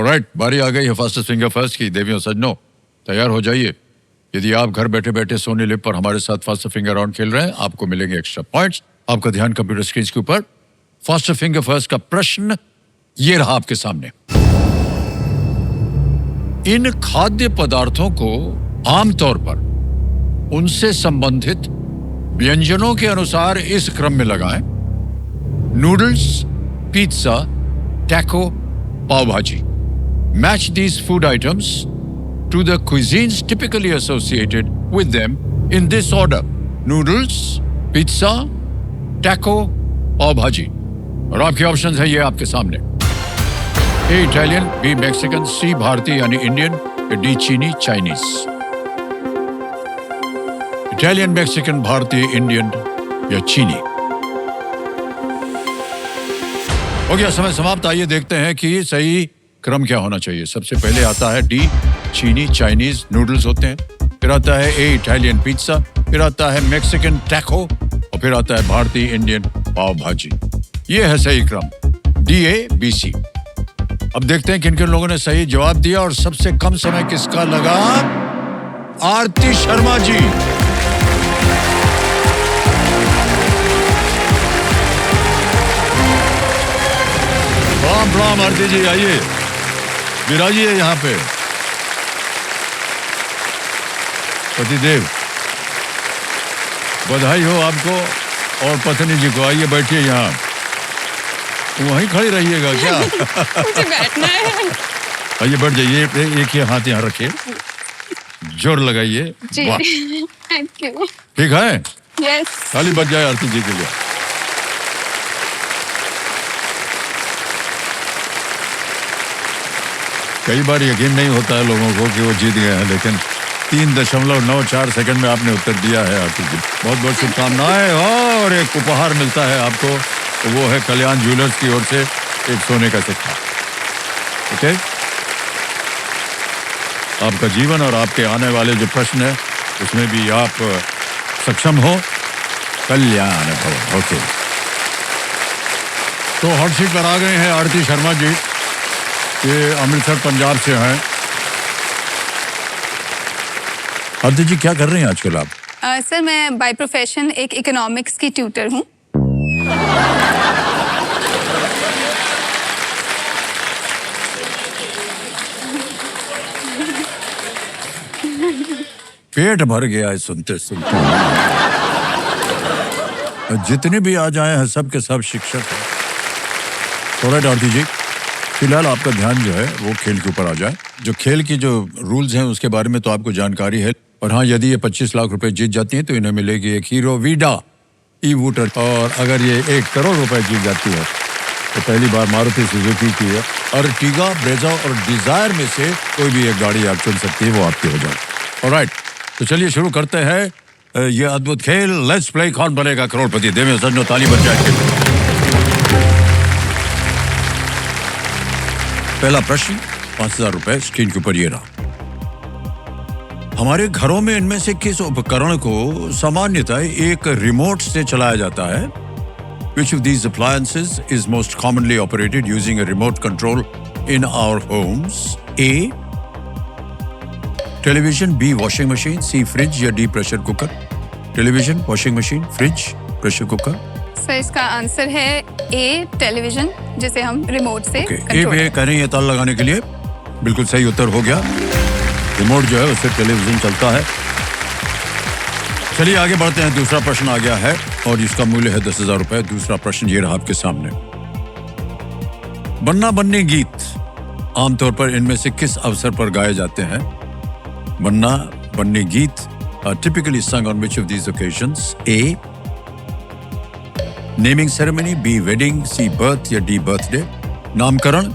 Alright, बारी आ गई है फास्टेस्ट फिंगर फर्स्ट की। देवियों सज्जनों, तैयार हो जाइए। यदि आप घर बैठे बैठे सोनी लिप पर हमारे साथ फास्टर फिंगर राउंड खेल रहे हैं, आपको मिलेंगे एक्स्ट्रा पॉइंट्स। आपका ध्यान कंप्यूटर स्क्रीन के ऊपर। फास्टर फिंगर फर्स्ट का प्रश्न ये रहा आपके सामने। इन खाद्य पदार्थों को आमतौर पर उनसे संबंधित व्यंजनों के अनुसार इस क्रम में लगाएं: नूडल्स, पिज्जा, टैको, पाव भाजी। Match these food items to the cuisines typically associated with them in this order: noodles, pizza, taco, pav bhaji. और आपके ऑप्शंस है ये आपके सामने। ए इटालियन, बी मैक्सिकन, सी भारतीय यानी इंडियन, डी चीनी चाइनीज। इटालियन, मैक्सिकन, भारतीय, इंडियन या चीनी। हो गया समय समाप्त। आइए देखते हैं कि सही क्रम क्या होना चाहिए। सबसे पहले आता है डी चीनी चाइनीज नूडल्स होते हैं, फिर आता है ए इटालियन पिज्जा, फिर आता है मैक्सिकन टैको और फिर आता है भारतीय इंडियन पाव भाजी। ये है सही क्रम, डी ए बी सी। अब देखते हैं किन किन लोगों ने सही जवाब दिया और सबसे कम समय किसका लगा। आरती शर्मा जी। प्रणाम प्रणाम आरती जी, आइए विराजिए यहाँ पे। पतिदेव, बधाई हो आपको और पत्नी जी को। आइए बैठिए यहाँ। वहीं खड़ी रहिएगा क्या? मुझे बैठना है। आइए बैठ जाइए। एक ही हाथ यहाँ रखिए, जोर लगाइए। Thank you. ठीक है? यस। ताली बज जाए आरती जी के लिए। कई बार यकीन नहीं होता है लोगों को कि वो जीत गए हैं, लेकिन 3.94 सेकंड में आपने उत्तर दिया है आरती जी। बहुत बहुत शुभकामनाएं। और एक उपहार मिलता है आपको, तो वो है कल्याण ज्वेलर्स की ओर से एक सोने का सिक्का। ओके, आपका जीवन और आपके आने वाले जो प्रश्न है उसमें भी आप सक्षम हो। कल्याण भवन। ओके, तो हॉट सीट पर आ गए हैं आरती शर्मा जी। ये अमृतसर पंजाब से हैं। आरती जी, क्या कर रही हैं आजकल आप? सर, मैं बाय प्रोफेशन एक इकोनॉमिक्स की ट्यूटर हूँ। पेट भर गया है सुनते सुनते। जितने भी आ जाए हैं सब के सब शिक्षक हैं। थोड़ा आरती जी, फिलहाल आपका ध्यान जो है वो खेल के ऊपर आ जाए। जो खेल की जो रूल्स हैं उसके बारे में तो आपको जानकारी है। और हाँ, यदि ये 25 लाख रुपए जीत जाती हैं तो इन्हें मिलेगी एक हीरो वीडा ई वूटर। और अगर ये 1 करोड़ रुपए जीत जाती है तो पहली बार मारुति सुजुकी की है अर्टिगा, ब्रेजा और डिजायर में से कोई भी एक गाड़ी आप चुन सकती है, वो आपकी हो जाए। ऑलराइट, तो चलिए शुरू करते हैं ये अद्भुत खेल। लेट्स प्ले कौन बनेगा करोड़पति। देवें सज्जनों, ताली बन जाए। पहला प्रश्न 5,000 रुपए स्क्रीन के ऊपर ये रहा। हमारे घरों में इनमें से किस उपकरण को सामान्यतः एक रिमोट से चलाया जाता है? Which of these appliances is most commonly operated using a remote control in our homes? A. Television, B. Washing machine, C. Fridge या D. Pressure cooker. Television, washing machine, fridge, pressure cooker. Sir, इसका answer है ए television, जिसे हम remote से control कह रही है। ताल लगाने के लिए बिल्कुल सही उत्तर हो गया। रिमोट जो है उससे टेलीविजन चलता है। चलिए आगे बढ़ते हैं। दूसरा प्रश्न आ गया है और इसका मूल्य है 10,000 रुपए। दूसरा प्रश्न ये रहा आपके सामने। बन्ना बन्नी गीत आमतौर पर इनमें से किस अवसर पर गाए जाते हैं? बन्ना बन्नी गीत are typically sung on which of these occasions? A. Naming ceremony, B. Wedding, C. Birth या D. बर्थडे। नामकरण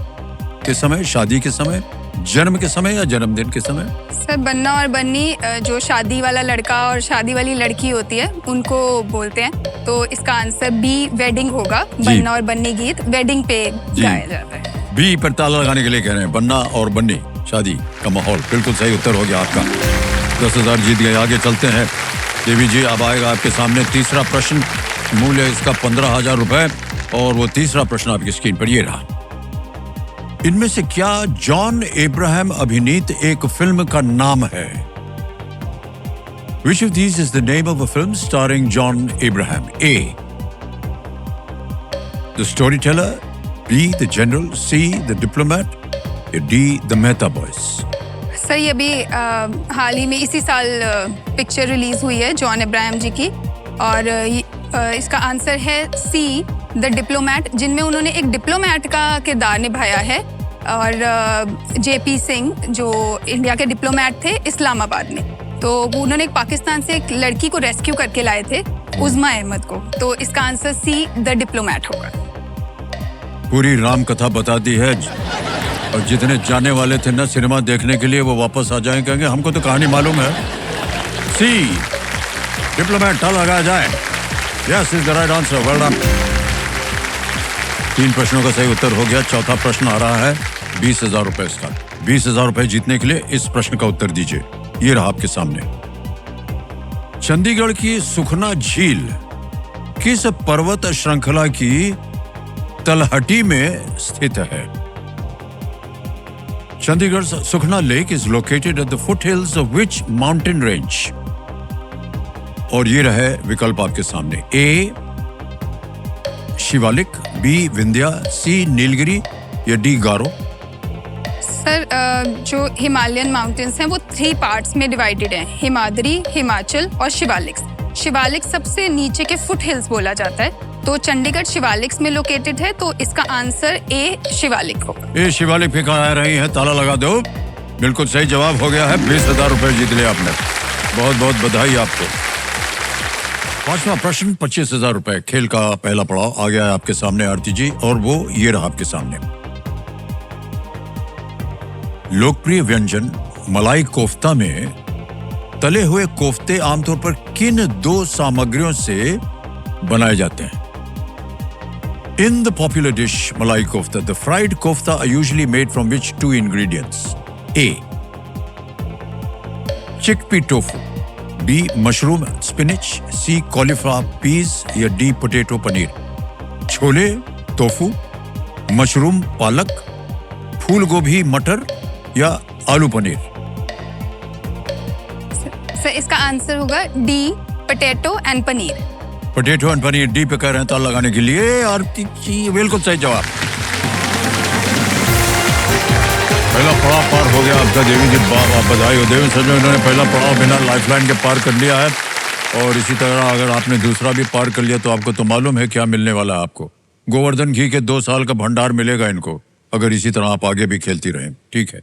के समय, शादी के समय, जन्म के समय या जन्मदिन के समय? सर, बन्ना और बन्नी जो शादी वाला लड़का और शादी वाली लड़की होती है उनको बोलते हैं, तो इसका आंसर B. वेडिंग होगा। बन्ना और बन्नी गीत वेडिंग पे गाया जाता है। B पर ताला लगाने के लिए कह रहे हैं। बन्ना और बन्नी, शादी का माहौल। बिल्कुल सही उत्तर हो गया आपका। 10,000 जीत गए। आगे चलते हैं। देवी जी, अब आएगा आपके सामने तीसरा प्रश्न। मूल्य इसका 15,000 रुपए और वो तीसरा प्रश्न आपकी स्क्रीन पर ये रहा। इनमें से क्या जॉन एब्राहम अभिनीत एक फिल्म का नाम है? Which of these is the name of a film starring John Abraham? A. The Storyteller, B. The General, C. The Diplomat, या D. The Mehta Boys? Sir ये अभी हाल ही में इसी साल पिक्चर रिलीज हुई है जॉन अब्राहम जी की, और इसका आंसर है सी, द डिप्लोमैट, जिनमें उन्होंने एक डिप्लोमैट का किरदार निभाया है। और जेपी सिंह जो इंडिया के डिप्लोमैट थे इस्लामाबाद में, तो वो उन्होंने एक पाकिस्तान से एक लड़की को रेस्क्यू करके लाए थे, उज़्मा अहमद को। तो इसका आंसर सी, द डिप्लोमैट होगा। पूरी राम कथा बता दी है, और जितने जाने वाले थे ना सिनेमा देखने के लिए वो वापस आ जाएं, कहेंगे हमको तो कहानी मालूम है। सी, डिप्लोमैट, था लगाया जाए। Yes is the right answer, well done. 3 प्रश्नों का सही उत्तर हो गया। चौथा प्रश्न आ रहा है 20,000 रुपए का। 20,000 रुपए जीतने के लिए इस प्रश्न का उत्तर दीजिए। ये रहा आपके सामने। चंडीगढ़ की सुखना झील किस पर्वत श्रृंखला की तलहटी में स्थित है? Chandigarh's Sukhna Lake is located at the foothills of which mountain range? और ये रहे विकल्प आपके सामने। A. Shivalik, B. Vindhya, C. Nilgiri, या D. गारो? सर जो हिमालयन माउंटेन्स हैं वो 3 पार्ट्स में डिवाइडेड हैं, हिमाद्री, हिमाचल और शिवालिक्स। शिवालिक्स सबसे नीचे के फुट हिल्स बोला जाता है, तो चंडीगढ़ शिवालिक्स में लोकेटेड है, तो इसका आंसर ए शिवालिक होगा। ए शिवालिक पे कहा रही है, ताला लगा दो। बिल्कुल सही जवाब हो गया है। 20,000 रुपए जीत लिया आपने। बहुत बहुत बधाई आपको। 5वां प्रश्न 25,000 रुपए। खेल का पहला पड़ाव आ गया है आपके सामने आरती जी, और वो ये रहा आपके सामने। लोकप्रिय व्यंजन मलाई कोफ्ता में तले हुए कोफ्ते आमतौर पर किन 2 सामग्रियों से बनाए जाते हैं? In the popular dish malai kofta, the fried kofta are usually made from which 2 ingredients? A. Chickpea tofu, B. Mushroom spinach, C. Cauliflower peas, या D. Potato paneer? Chole tofu, mushroom पालक, फूल गोभी मटर, या आलू पनीर? सर इसका आंसर होगा D, potato and paneer. Potato and paneer D पे कह रहे हैं ताला लगाने के लिए। आरती जी बिल्कुल सही जवाब। पहला पड़ाव पार हो गया आपका। देवी जी बधाई हो। देवी सच में उन्होंने पहला पड़ाव बिना लाइफलाइन के पार कर लिया है, और इसी तरह अगर आपने दूसरा भी पार कर लिया तो आपको तो मालूम है क्या मिलने वाला है आपको। गोवर्धन घी के 2 साल का भंडार मिलेगा इनको, अगर इसी तरह आप आगे भी खेलती रहें। ठीक है।